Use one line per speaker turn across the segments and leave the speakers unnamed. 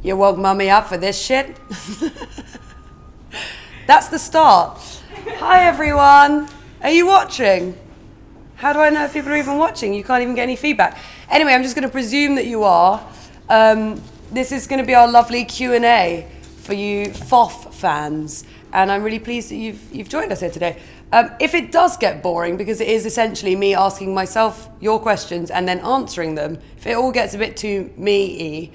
You woke mummy up for this shit? That's the start. Hi everyone. Are you watching? How do I know if people are even watching? You can't even get any feedback. Anyway, I'm just going to presume that you are. This is going to be our lovely Q&A for you FOF fans. And I'm really pleased that you've joined us here today. If it does get boring, because it is essentially me asking myself your questions and then answering them, if it all gets a bit too me-y,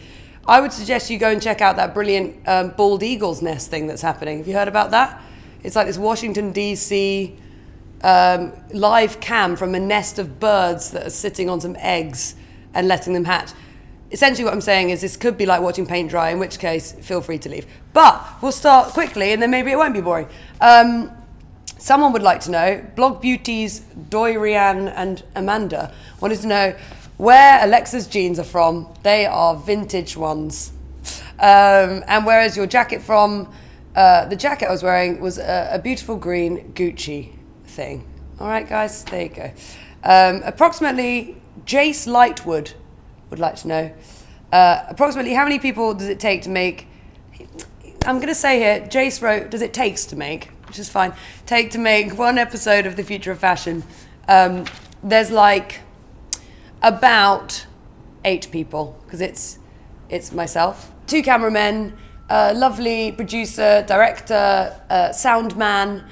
I would suggest you go and check out that brilliant bald eagle's nest thing that's happening. Have you heard about that? It's like this Washington, D.C. Live cam from a nest of birds that are sitting on some eggs and letting them hatch. Essentially what I'm saying is this could be like watching paint dry, in which case feel free to leave. But we'll start quickly and then maybe it won't be boring. Someone would like to know, Blog Beauties, Dorian and Amanda wanted to know where Alexa's jeans are from. They are vintage ones. And where is your jacket from? The jacket I was wearing was a beautiful green Gucci thing. All right, guys, there you go. Approximately, Jace Lightwood would like to know, approximately how many people does it take to make, I'm going to say here, Jace wrote, does it takes to make, which is fine, take to make one episode of The Future of Fashion. There's like about 8 people, because it's myself, 2 cameramen, lovely producer, director, sound man,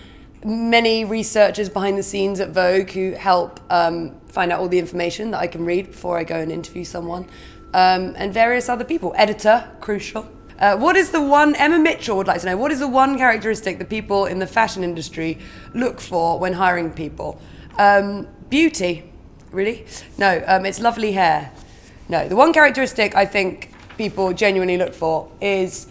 many researchers behind the scenes at Vogue who help find out all the information that I can read before I go and interview someone, and various other people. Editor, crucial. What is the one, Emma Mitchell would like to know, what is the one characteristic that people in the fashion industry look for when hiring people? Beauty, really? No, it's lovely hair. No, the one characteristic I think people genuinely look for is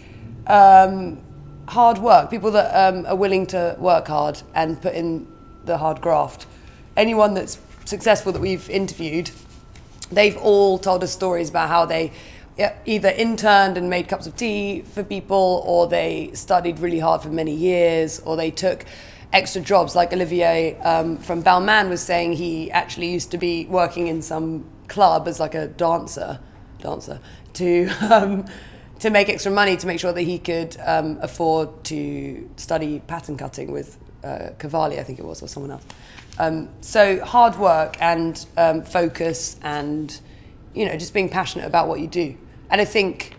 hard work, people that are willing to work hard and put in the hard graft. Anyone that's successful that we've interviewed, they've all told us stories about how they either interned and made cups of tea for people, or they studied really hard for many years, or they took extra jobs, like Olivier from Balmain was saying he actually used to be working in some club as like a dancer to make extra money to make sure that he could afford to study pattern cutting with Cavalli, I think it was, or someone else. So hard work and focus and, you know, just being passionate about what you do. And I think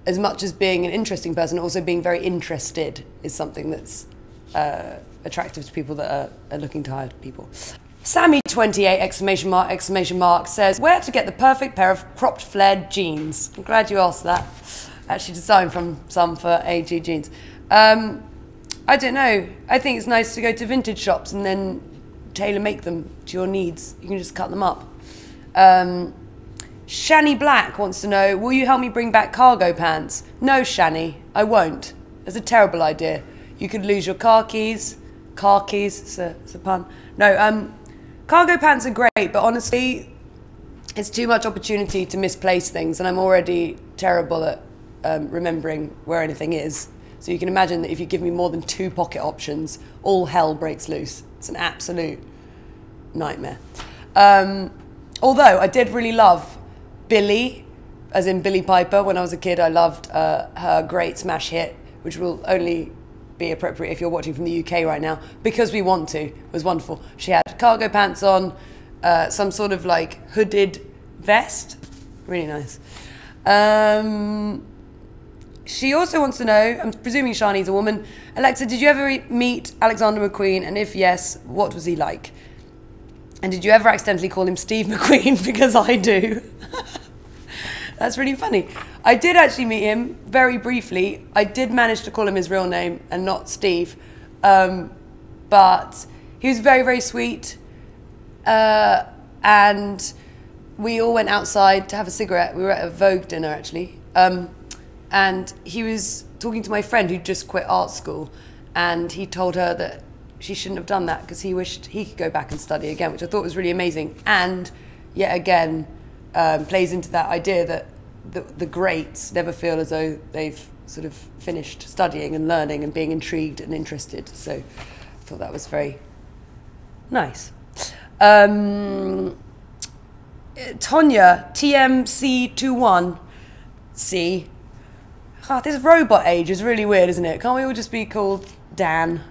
as much as being an interesting person, also being very interested is something that's attractive to people that are looking to hire people. Sammy28 exclamation mark says, where to get the perfect pair of cropped flared jeans? I'm glad you asked that. Actually designed from some for AG jeans. I don't know. I think it's nice to go to vintage shops and then tailor make them to your needs. You can just cut them up. Shani Black wants to know, will you help me bring back cargo pants? No, Shani, I won't. It's a terrible idea. You could lose your car keys. Car keys, it's a pun. No, cargo pants are great, but honestly, it's too much opportunity to misplace things, and I'm already terrible at remembering where anything is. So you can imagine that if you give me more than 2 pocket options, all hell breaks loose. It's an absolute nightmare. Although I did really love Billie, as in Billie Piper. When I was a kid, I loved her great smash hit, which will only be appropriate if you're watching from the UK right now, Because We Want To was wonderful. She had cargo pants on, some sort of like hooded vest, really nice. She also wants to know, I'm presuming Shani's a woman, Alexa, did you ever meet Alexander McQueen, and if yes, what was he like? And did you ever accidentally call him Steve McQueen? Because I do. That's really funny. I did actually meet him very briefly. I did manage to call him his real name and not Steve. But he was very, very sweet. And we all went outside to have a cigarette. We were at a Vogue dinner, actually. And he was talking to my friend who'd just quit art school. And he told her that she shouldn't have done that because he wished he could go back and study again, which I thought was really amazing. And yet again, plays into that idea that the greats never feel as though they've sort of finished studying and learning and being intrigued and interested. So I thought that was very nice. Tonya, TMC21C, God, this robot age is really weird, isn't it? Can't we all just be called Dan?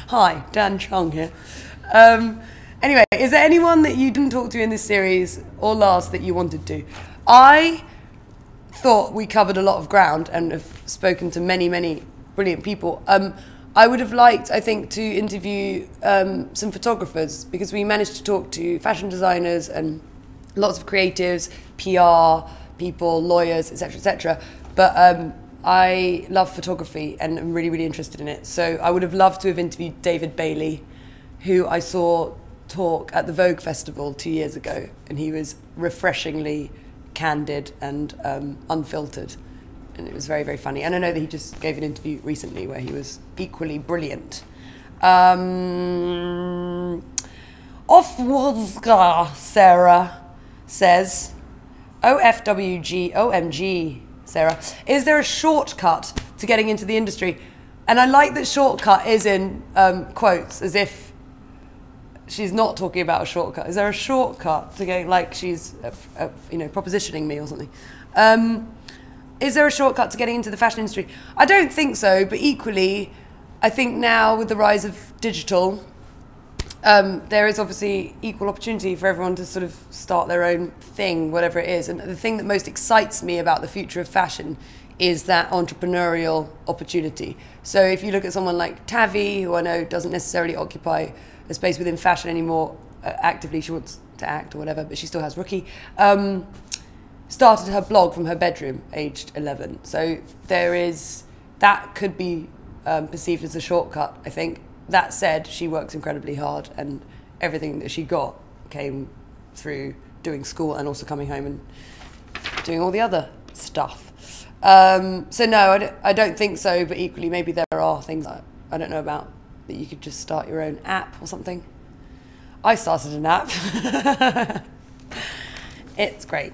Hi, Dan Chung here. Anyway, is there anyone that you didn't talk to in this series or last that you wanted to? I thought we covered a lot of ground and have spoken to many, many brilliant people. I would have liked, I think, to interview some photographers, because we managed to talk to fashion designers and lots of creatives, PR people, lawyers, etc., etc. But I love photography and I'm really, really interested in it. So I would have loved to have interviewed David Bailey, who I saw talk at the Vogue festival 2 years ago, and he was refreshingly candid and unfiltered, and it was very, very funny. And I know that he just gave an interview recently where he was equally brilliant. Ofwozga Sarah says, OFWG, OMG, Sarah, is there a shortcut to getting into the industry? And I like that shortcut is in quotes, as if she's not talking about a shortcut. Is there a shortcut to getting, like she's, you know, propositioning me or something? Is there a shortcut to getting into the fashion industry? I don't think so, but equally, I think now with the rise of digital, there is obviously equal opportunity for everyone to sort of start their own thing, whatever it is. And the thing that most excites me about the future of fashion is that entrepreneurial opportunity. So if you look at someone like Tavi, who I know doesn't necessarily occupy a space within fashion anymore actively, she wants to act or whatever, but she still has Rookie, started her blog from her bedroom, aged 11. So there is, that could be perceived as a shortcut, I think. That said, she works incredibly hard, and everything that she got came through doing school and also coming home and doing all the other stuff. So no, I don't think so, but equally maybe there are things I don't know about, that you could just start your own app or something. I started an app. It's great.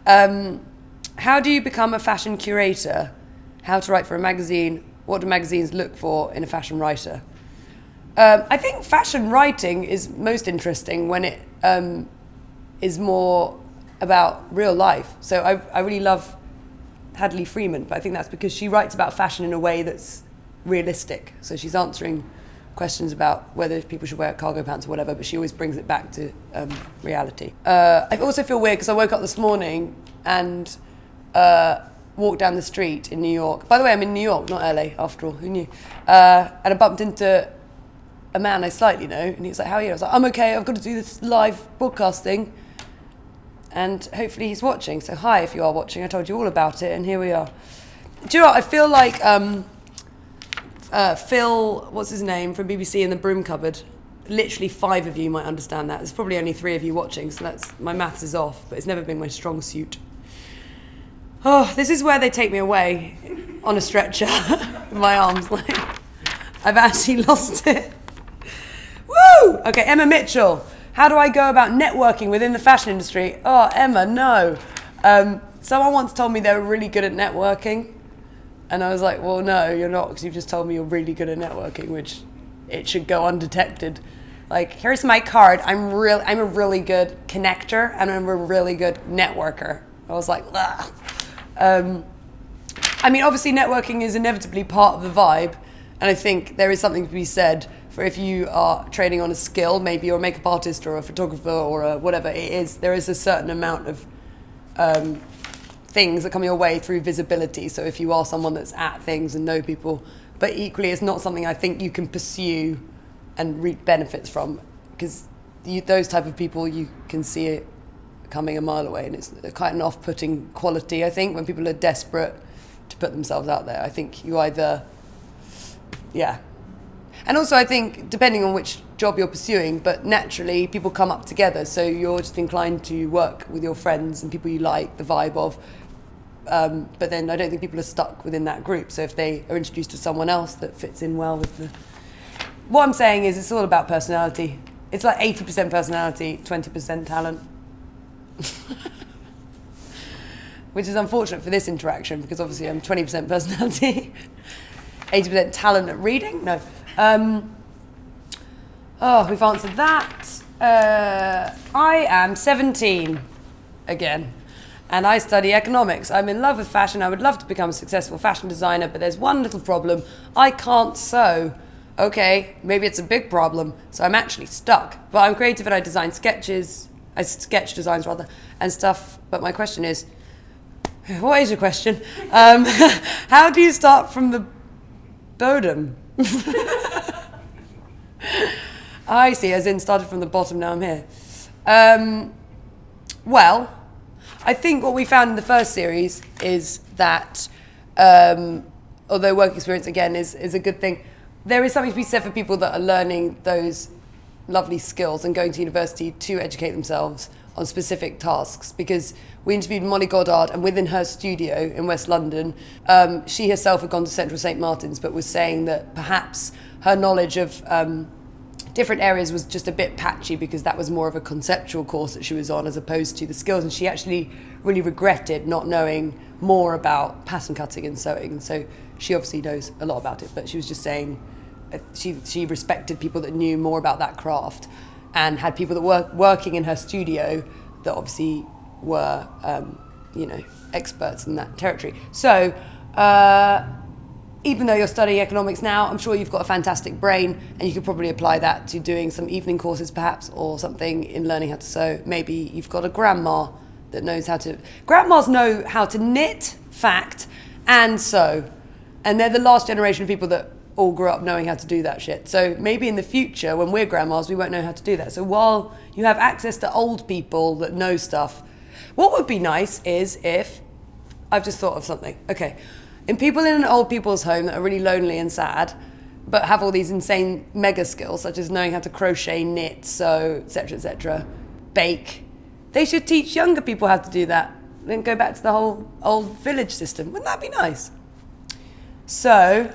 How do you become a fashion curator? How to write for a magazine? What do magazines look for in a fashion writer? I think fashion writing is most interesting when it is more about real life. So I really love Hadley Freeman, but I think that's because she writes about fashion in a way that's realistic. So she's answering questions about whether people should wear cargo pants or whatever, but she always brings it back to reality. I also feel weird because I woke up this morning and walked down the street in New York. By the way, I'm in New York, not LA, after all, who knew? And I bumped into a man I slightly know, and he was like, how are you? I was like, I'm okay, I've got to do this live broadcast thing. And hopefully he's watching, so hi if you are watching, I told you all about it, and here we are. Do you know what, I feel like Phil, what's his name, from BBC in the broom cupboard. Literally 5 of you might understand that. There's probably only 3 of you watching, so that's, my maths is off, but it's never been my strong suit. Oh, this is where they take me away on a stretcher with my arms. Like, I've actually lost it. Woo! Okay, Emma Mitchell. How do I go about networking within the fashion industry? Oh, Emma, no. Someone once told me they were really good at networking. And I was like, well, no, you're not, because you've just told me you're really good at networking, which it should go undetected. Like, here's my card. I'm a really good connector, and I'm a really good networker. I was like, ugh. I mean, obviously networking is inevitably part of the vibe, and I think there is something to be said for if you are trading on a skill, maybe you're a makeup artist or a photographer or a whatever it is, there is a certain amount of things that come your way through visibility. So if you are someone that's at things and know people, but equally it's not something I think you can pursue and reap benefits from, because those type of people, you can see it coming a mile away, and it's quite an off-putting quality, I think, when people are desperate to put themselves out there. I think you either, yeah. And also I think, depending on which job you're pursuing, but naturally people come up together, so you're just inclined to work with your friends and people you like the vibe of, but then I don't think people are stuck within that group. So if they are introduced to someone else that fits in well with the... What I'm saying is it's all about personality. It's like 80% personality, 20% talent. Which is unfortunate for this interaction, because obviously I'm 20% personality, 80% talent at reading. No. Oh, we've answered that. I am 17 again. and I study economics. I'm in love with fashion. I would love to become a successful fashion designer, but there's one little problem. I can't sew. Okay, maybe it's a big problem, so I'm actually stuck. But I'm creative and I design sketches, I sketch designs rather, and stuff. But my question is, what is your question? How do you start from the bottom? I see, as in started from the bottom, now I'm here. Well, I think what we found in the first series is that, although work experience, again, is a good thing, there is something to be said for people that are learning those lovely skills and going to university to educate themselves on specific tasks. Because we interviewed Molly Goddard, and within her studio in West London, she herself had gone to Central St Martin's, but was saying that perhaps her knowledge of different areas was just a bit patchy, because that was more of a conceptual course that she was on as opposed to the skills, and she actually really regretted not knowing more about pattern cutting and sewing. And so she obviously knows a lot about it, but she was just saying she respected people that knew more about that craft, and had people that were working in her studio that obviously were you know, experts in that territory. So even though you're studying economics now, I'm sure you've got a fantastic brain, and you could probably apply that to doing some evening courses perhaps, or something in learning how to sew. Maybe you've got a grandma that knows how to... Grandmas know how to knit, fact, and sew. And they're the last generation of people that all grew up knowing how to do that shit. So maybe in the future, when we're grandmas, we won't know how to do that. So while you have access to old people that know stuff, what would be nice is if... I've just thought of something. Okay. In people in an old people's home that are really lonely and sad, but have all these insane mega skills, such as knowing how to crochet, knit, sew, etc., bake, they should teach younger people how to do that. Then go back to the whole old village system. Wouldn't that be nice? So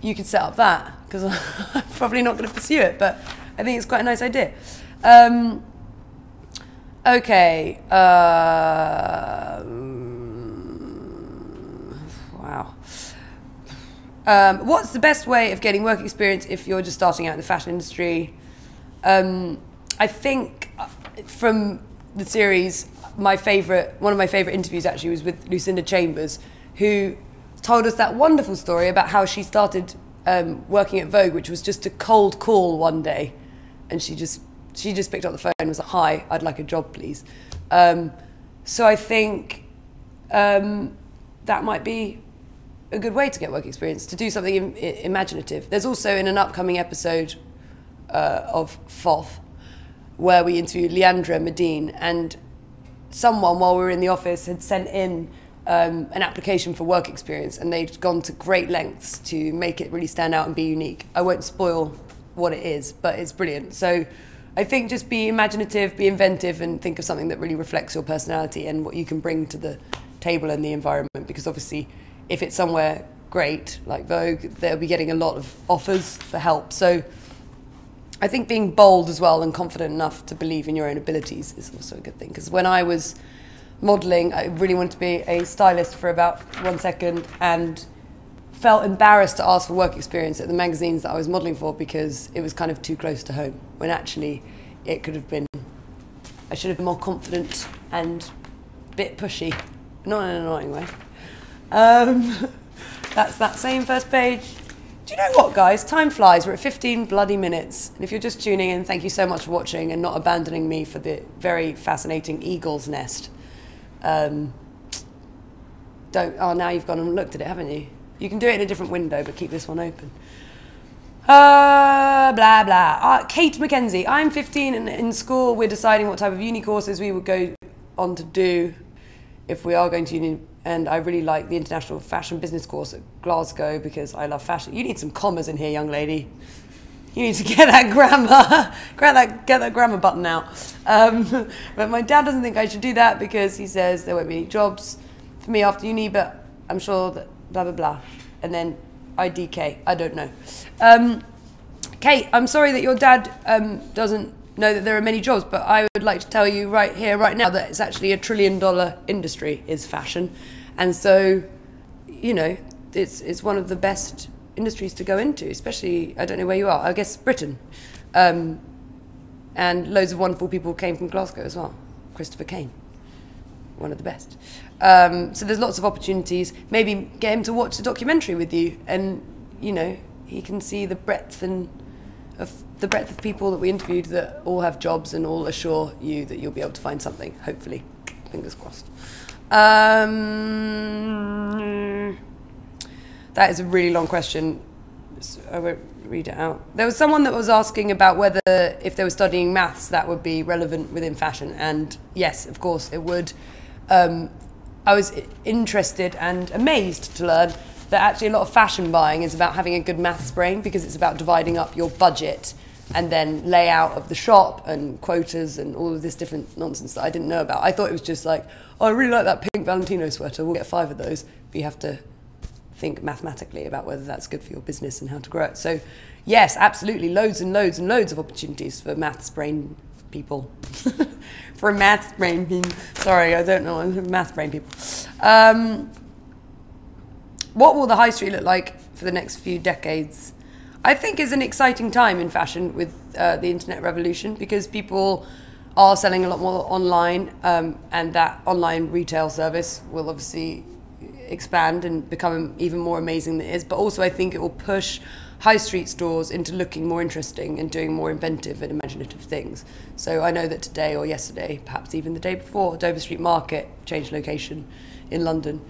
you could set up that, because I'm probably not going to pursue it, but I think it's quite a nice idea. Okay. Wow. What's the best way of getting work experience if you're just starting out in the fashion industry? I think from the series, one of my favourite interviews actually was with Lucinda Chambers, who told us that wonderful story about how she started working at Vogue, which was just a cold call one day, and she just picked up the phone and was like, "Hi, I'd like a job, please." So I think that might be a good way to get work experience, to do something imaginative. There's also in an upcoming episode of Fave, where we interviewed Leandra Medine, and someone, while we were in the office, had sent in an application for work experience, and they'd gone to great lengths to make it really stand out and be unique. I won't spoil what it is, but it's brilliant. So I think just be imaginative, be inventive, and think of something that really reflects your personality and what you can bring to the table and the environment, because obviously if it's somewhere great like Vogue, they'll be getting a lot of offers for help. So I think being bold as well and confident enough to believe in your own abilities is also a good thing. Because when I was modelling, I really wanted to be a stylist for about 1 second, and felt embarrassed to ask for work experience at the magazines that I was modelling for, because it was kind of too close to home, when actually it could have been, I should have been more confident and a bit pushy, not in an annoying way. That's that same first page. Do you know what, guys? Time flies. We're at 15 bloody minutes. And if you're just tuning in, thank you so much for watching and not abandoning me for the very fascinating eagle's nest. Oh, now you've gone and looked at it, haven't you? You can do it in a different window, but keep this one open. Blah, blah. Kate Mackenzie. I'm 15 and in school we're deciding what type of uni courses we would go on to do if we are going to uni. And I really like the International Fashion Business course at Glasgow because I love fashion. You need some commas in here, young lady. You need to get that grammar, get that grammar button out. But my dad doesn't think I should do that because he says there won't be any jobs for me after uni, but I'm sure that blah, blah, blah. And then IDK, I don't know. Kate, I'm sorry that your dad doesn't know that there are many jobs, but I would like to tell you right here, right now, that it's actually $1 trillion industry is fashion. And so, you know, it's one of the best industries to go into, especially, I don't know where you are, I guess Britain. And loads of wonderful people came from Glasgow as well. Christopher Kane. one of the best. So there's lots of opportunities. Maybe get him to watch a documentary with you, and you know, he can see the breadth of people that we interviewed that all have jobs and all assure you that you'll be able to find something, hopefully. Fingers crossed. That is a really long question. So I won't read it out. There was someone that was asking about whether if they were studying maths that would be relevant within fashion, and yes, of course it would. I was interested and amazed to learn that actually a lot of fashion buying is about having a good maths brain, because it's about dividing up your budget and then layout of the shop and quotas and all of this different nonsense that I didn't know about. I thought it was just like, oh, I really like that pink Valentino sweater, we'll get 5 of those. But you have to think mathematically about whether that's good for your business and how to grow it. So yes, absolutely, loads and loads and loads of opportunities for maths brain people. For maths brain people. Sorry, I don't know, maths brain people. What will the high street look like for the next few decades? I think is an exciting time in fashion with the internet revolution, because people are selling a lot more online, and that online retail service will obviously expand and become even more amazing than it is. But also I think it will push high street stores into looking more interesting and doing more inventive and imaginative things. So I know that today or yesterday, perhaps even the day before, Dover Street Market changed location in London.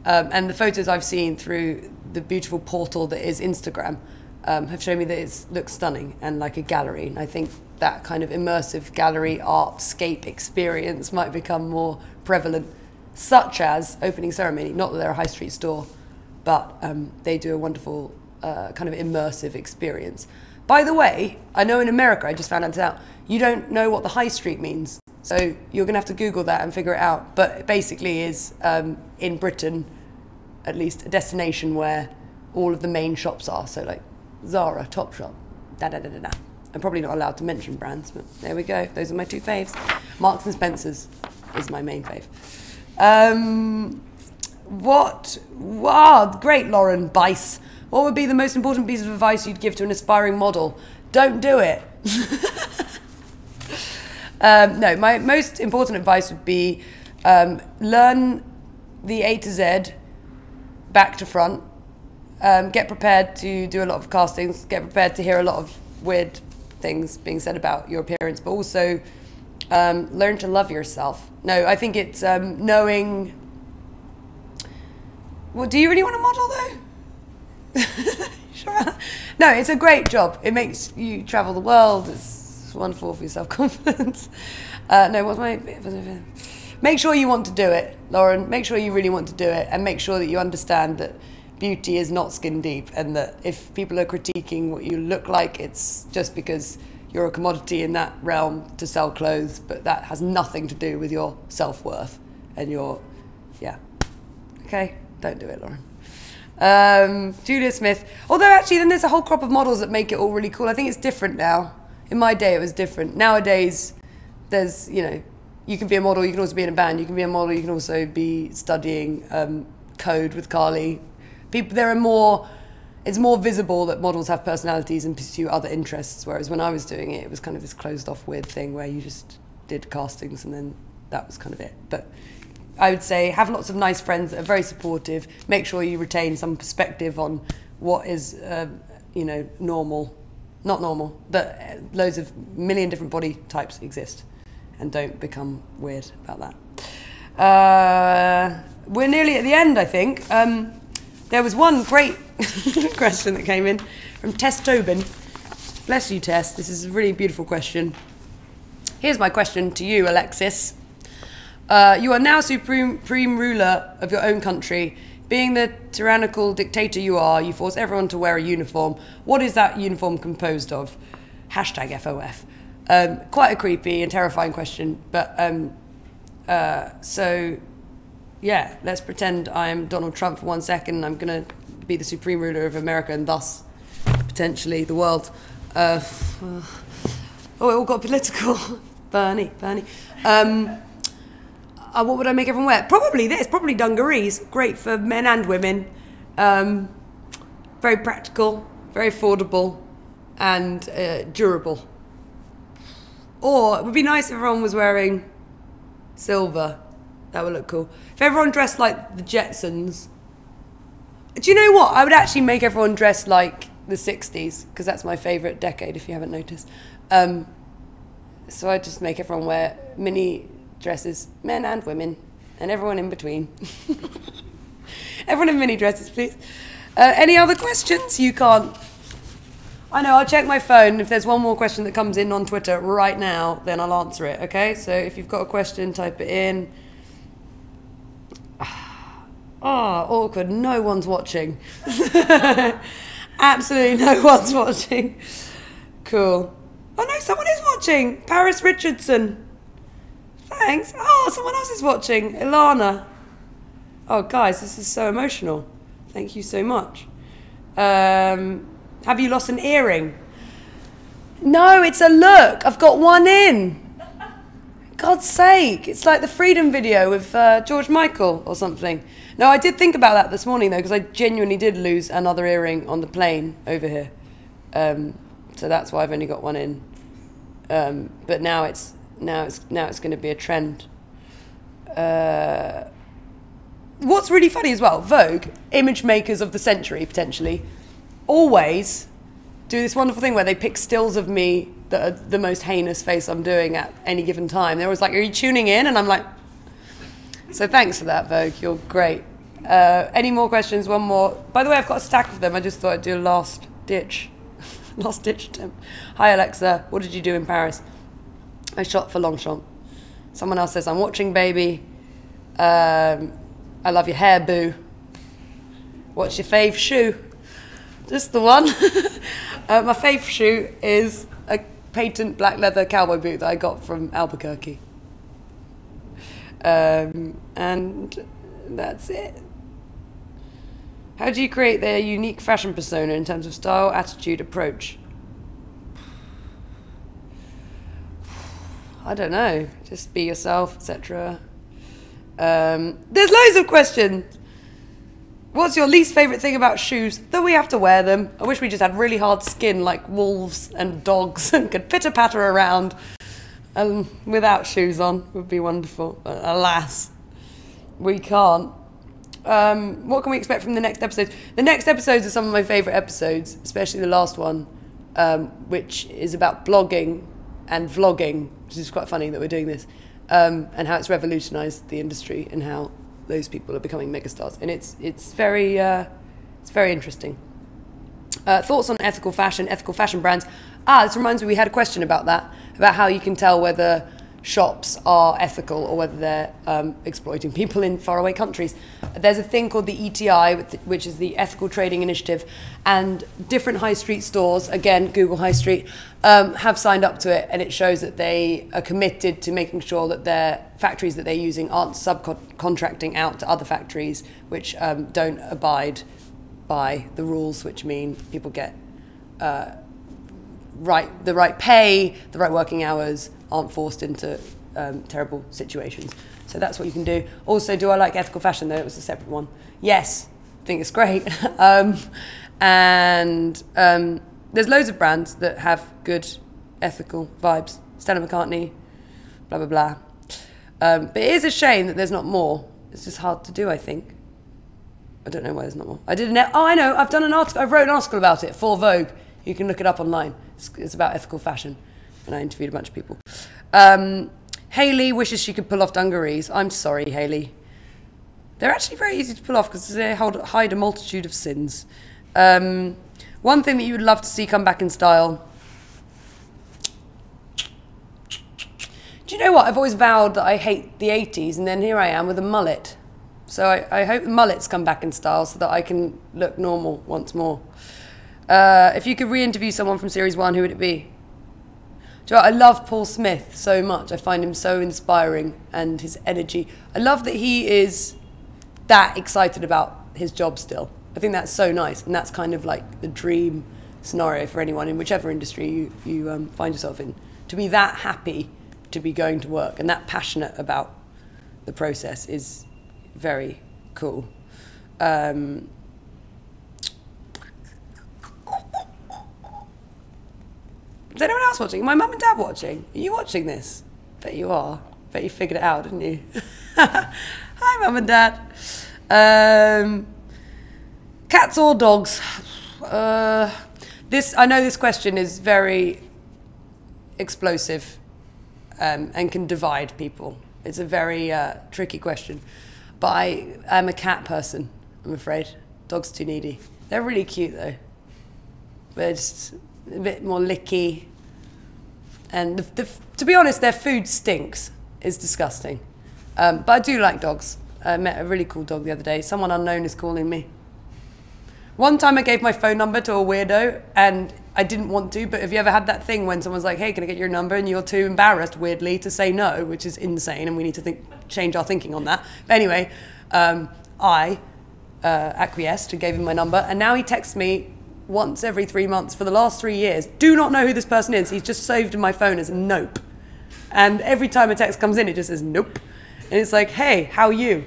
And the photos I've seen through the beautiful portal that is Instagram have shown me that it looks stunning and like a gallery. And I think that kind of immersive gallery artscape experience might become more prevalent, such as opening ceremony. Not that they're a high street store, but they do a wonderful kind of immersive experience. By the way, I know in America, I just found out, you don't know what the high street means. So you're gonna have to Google that and figure it out. But it basically is, in Britain, at least, a destination where all of the main shops are. So like Zara, Topshop, da-da-da-da-da. I'm probably not allowed to mention brands, but there we go. Those are my 2 faves. Marks and Spencer's is my main fave. Wow, great, Lauren Bice. What would be the most important piece of advice you'd give to an aspiring model? Don't do it. No, my most important advice would be learn the A to Z, back to front. Get prepared to do a lot of castings. Get prepared to hear a lot of weird things being said about your appearance, but also learn to love yourself. No, I think it's knowing... Well, do you really want to model though? Sure. No, it's a great job. It makes you travel the world. It's wonderful for your self-confidence. No, what's my... Make sure you want to do it, Lauren. Make sure you really want to do it, and make sure that you understand that beauty is not skin deep, and that if people are critiquing what you look like, it's just because you're a commodity in that realm to sell clothes, but that has nothing to do with your self-worth and your... Yeah. Okay? Don't do it, Lauren. Julia Smith. Although actually then there's a whole crop of models that make it all really cool. I think it's different now. In my day it was different. Nowadays there's, you know, you can be a model, you can also be in a band, you can be a model, you can also be studying code with Carly. There are more, it's more visible that models have personalities and pursue other interests, whereas when I was doing it, it was kind of this closed off weird thing where you just did castings and then that was kind of it. But I would say have lots of nice friends that are very supportive. Make sure you retain some perspective on what is, you know, normal. Not normal, but loads of million different body types exist. And don't become weird about that. We're nearly at the end, I think. There was one great question that came in from Tess Tobin. Bless you, Tess. This is a really beautiful question. Here's my question to you, Alexis. You are now supreme ruler of your own country. Being the tyrannical dictator you are, you force everyone to wear a uniform. What is that uniform composed of? Hashtag FOF. Quite a creepy and terrifying question, but so yeah, let's pretend I'm Donald Trump for 1 second and I'm gonna be the supreme ruler of America and thus potentially the world. Oh, it all got political. Bernie. What would I make everyone wear? Probably this, probably dungarees. Great for men and women. Very practical, very affordable, and durable. Or it would be nice if everyone was wearing silver That would look cool. If everyone dressed like the Jetsons. Do you know what? I would actually make everyone dress like the 60s, because that's my favourite decade, if you haven't noticed. So I'd just make everyone wear mini dresses, men and women, and everyone in between. Everyone in mini dresses, please. Any other questions? You can't. I know, I'll check my phone. If there's one more question that comes in on Twitter right now, then I'll answer it, okay? So if you've got a question, type it in. Oh, awkward. No one's watching. Absolutely no one's watching. Cool. Oh no, someone is watching. Paris Richardson. Thanks. Oh, someone else is watching. Ilana. Oh, guys, this is so emotional. Thank you so much. Have you lost an earring? No, it's a look. I've got one in. God's sake. It's like the Freedom video with George Michael or something. No, I did think about that this morning, though, because I genuinely did lose another earring on the plane over here. So that's why I've only got one in. But now it's going to be a trend. What's really funny as well, Vogue, image makers of the century, potentially, always do this wonderful thing where they pick stills of me that are the most heinous face I'm doing at any given time. They're always like, are you tuning in? And I'm like, so thanks for that, Vogue. You're great. Any more questions? One more. By the way, I've got a stack of them. I just thought I'd do a last ditch attempt. Hi, Alexa. What did you do in Paris? I shot for Longchamp. Someone else says, I'm watching, baby. I love your hair, boo. What's your fave shoe? Just the one. My fave shoe is a patent black leather cowboy boot that I got from Albuquerque. And that's it. How do you create their unique fashion persona in terms of style, attitude, approach? I don't know. Just be yourself, etc. There's loads of questions. What's your least favourite thing about shoes? That we have to wear them. I wish we just had really hard skin like wolves and dogs and could pitter-patter around without shoes on. Would be wonderful. But alas, we can't. What can we expect from the next episodes? The next episodes are some of my favourite episodes, especially the last one, which is about blogging and vlogging, which is quite funny that we're doing this, and how it's revolutionised the industry and how those people are becoming megastars, and it's very interesting. Thoughts on ethical fashion brands. This reminds me, we had a question about that, about how you can tell whether shops are ethical or whether they're exploiting people in faraway countries. There's a thing called the ETI, which is the Ethical Trading Initiative, and different high street stores, again, Google High Street, have signed up to it, and it shows that they are committed to making sure that their factories that they're using aren't subcontracting out to other factories which don't abide by the rules, which mean people get the right pay, the right working hours, aren't forced into terrible situations. So that's what you can do. Also, do I like ethical fashion, though? It was a separate one. Yes, I think it's great. There's loads of brands that have good ethical vibes. Stella McCartney, blah, blah, blah. But it is a shame that there's not more. It's just hard to do, I think. I don't know why there's not more. I know, I've done an article, I wrote an article about it for Vogue. You can look it up online. It's about ethical fashion. And I interviewed a bunch of people. Hayley wishes she could pull off dungarees. I'm sorry, Hayley. They're actually very easy to pull off because they hide a multitude of sins. One thing that you would love to see come back in style. Do you know what? I've always vowed that I hate the 80s, and then here I am with a mullet. So I hope the mullets come back in style so that I can look normal once more. If you could re-interview someone from Series 1, who would it be? Do you know what? I love Paul Smith so much. I find him so inspiring, and his energy. I love that he is that excited about his job still. I think that's so nice, and that's kind of like the dream scenario for anyone in whichever industry you find yourself in. To be that happy to be going to work and that passionate about the process is very cool. Is anyone else watching? My mum and dad watching? Are you watching this? Bet you are. Bet you figured it out, didn't you? Hi, Mum and Dad. Cats or dogs? I know this question is very explosive and can divide people. It's a very tricky question. But I am a cat person, I'm afraid. Dogs too needy. They're really cute though. They're just a bit more licky. And to be honest, their food stinks. It's disgusting. But I do like dogs. I met a really cool dog the other day. Someone unknown is calling me. One time I gave my phone number to a weirdo and I didn't want to, but have you ever had that thing when someone's like, hey, can I get your number? And you're too embarrassed, weirdly, to say no, which is insane, and we need to change our thinking on that. But anyway, I acquiesced and gave him my number, and now he texts me once every 3 months for the last 3 years. Do not know who this person is. He's just saved in my phone as nope. And every time a text comes in, it just says nope. And it's like, hey, how are you?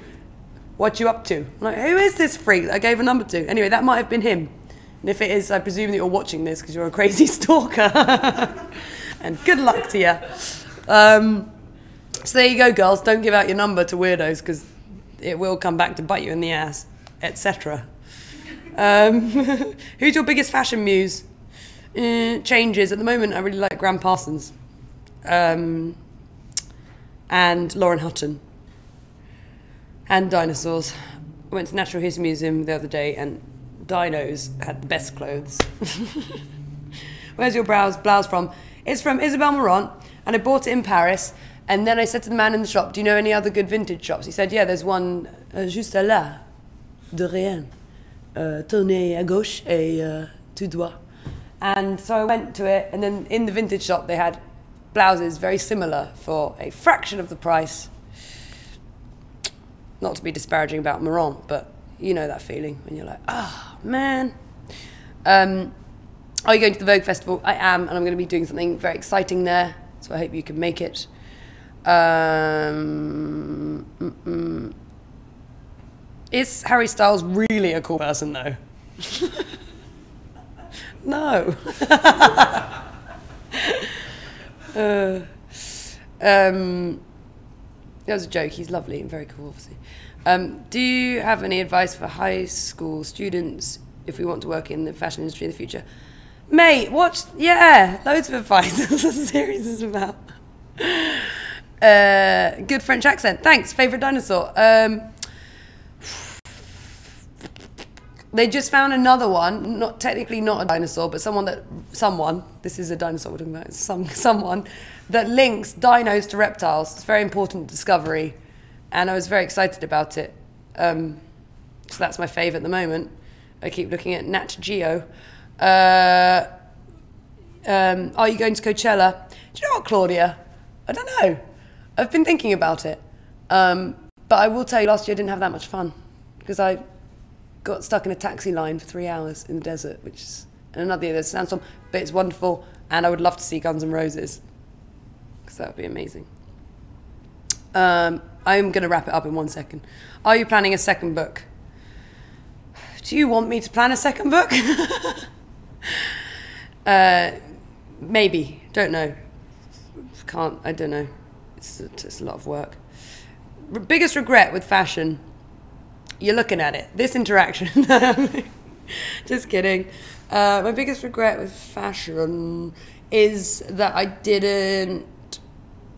What you up to? I'm like, who is this freak that I gave a number to? Anyway, that might have been him. And if it is, I presume that you're watching this because you're a crazy stalker. And good luck to you. So there you go, girls. Don't give out your number to weirdos because it will come back to bite you in the ass, etc. Who's your biggest fashion muse? Changes. At the moment, I really like Graham Parsons. And Lauren Hutton. And dinosaurs. I went to Natural History Museum the other day and dinos had the best clothes. Where's your blouse from? It's from Isabel Marant, and I bought it in Paris. And then I said to the man in the shop, do you know any other good vintage shops? He said, yeah, there's one juste là, de rien. Tournez à gauche et tout droit. And so I went to it, and then in the vintage shop they had blouses very similar for a fraction of the price. Not to be disparaging about Marant, but you know that feeling when you're like, ah, oh, man. Are you going to the Vogue Festival? I am, and I'm going to be doing something very exciting there, so I hope you can make it. Is Harry Styles really a cool person, though? No. That was a joke. He's lovely and very cool, obviously. Do you have any advice for high school students if we want to work in the fashion industry in the future? Mate, watch, yeah, loads of advice. That's what the series is about. Good French accent. Thanks. Favourite dinosaur? They just found another one, technically not a dinosaur, but someone, this is a dinosaur we're talking about, someone that links dinos to reptiles. It's a very important discovery, and I was very excited about it. So that's my fave at the moment. I keep looking at Nat Geo. Are you going to Coachella? Do you know what, Claudia? I don't know. I've been thinking about it. But I will tell you, last year I didn't have that much fun because I got stuck in a taxi line for 3 hours in the desert, and another year there's a sandstorm, but it's wonderful, and I would love to see Guns N' Roses, because that would be amazing. I'm going to wrap it up in 1 second. Are you planning a second book? Do you want me to plan a second book? Maybe, don't know. I don't know. It's a lot of work. Biggest regret with fashion? You're looking at it. This interaction. Just kidding. My biggest regret with fashion is that I didn't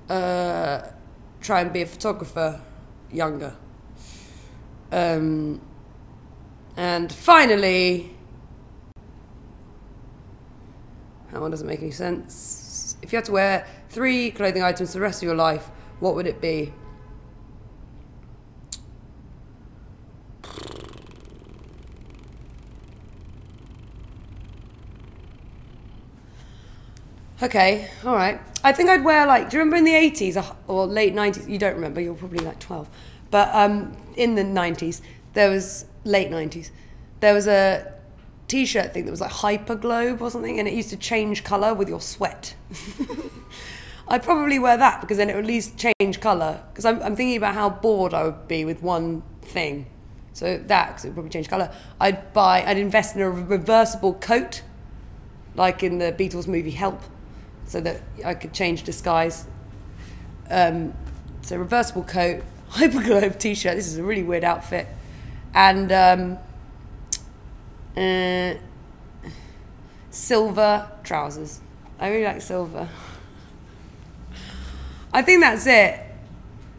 try and be a photographer younger. And finally, that one doesn't make any sense. If you had to wear 3 clothing items for the rest of your life, what would it be? Okay, all right. I think I'd wear, like, do you remember in the 80s or late 90s? You don't remember, you're probably like 12. But in the 90s, late 90s, there was a t-shirt thing that was like Hyperglobe or something, and it used to change colour with your sweat. I'd probably wear that because then it would at least change colour. Because I'm thinking about how bored I would be with one thing. So that, because it would probably change colour. I'd invest in a reversible coat, like in the Beatles movie Help, so that I could change disguise. So reversible coat, Hyperglobe t-shirt. This is a really weird outfit. And silver trousers. I really like silver. I think that's it.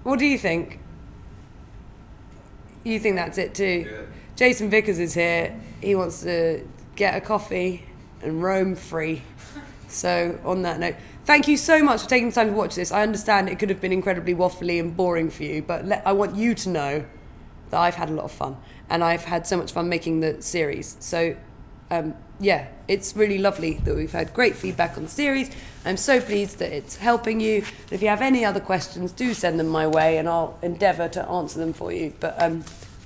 What do you think? You think that's it too? Yeah. Jason Vickers is here. He wants to get a coffee and roam free. So on that note, thank you so much for taking the time to watch this. I understand it could have been incredibly waffly and boring for you, but I want you to know that I've had a lot of fun and I've had so much fun making the series. So yeah, it's really lovely that we've had great feedback on the series. I'm so pleased that it's helping you. If you have any other questions, do send them my way and I'll endeavour to answer them for you. But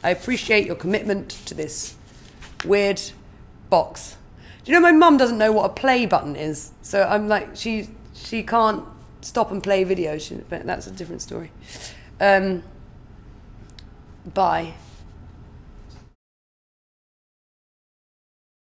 I appreciate your commitment to this weird box. Do you know my mum doesn't know what a play button is? So I'm like, she can't stop and play videos. But that's a different story. Bye.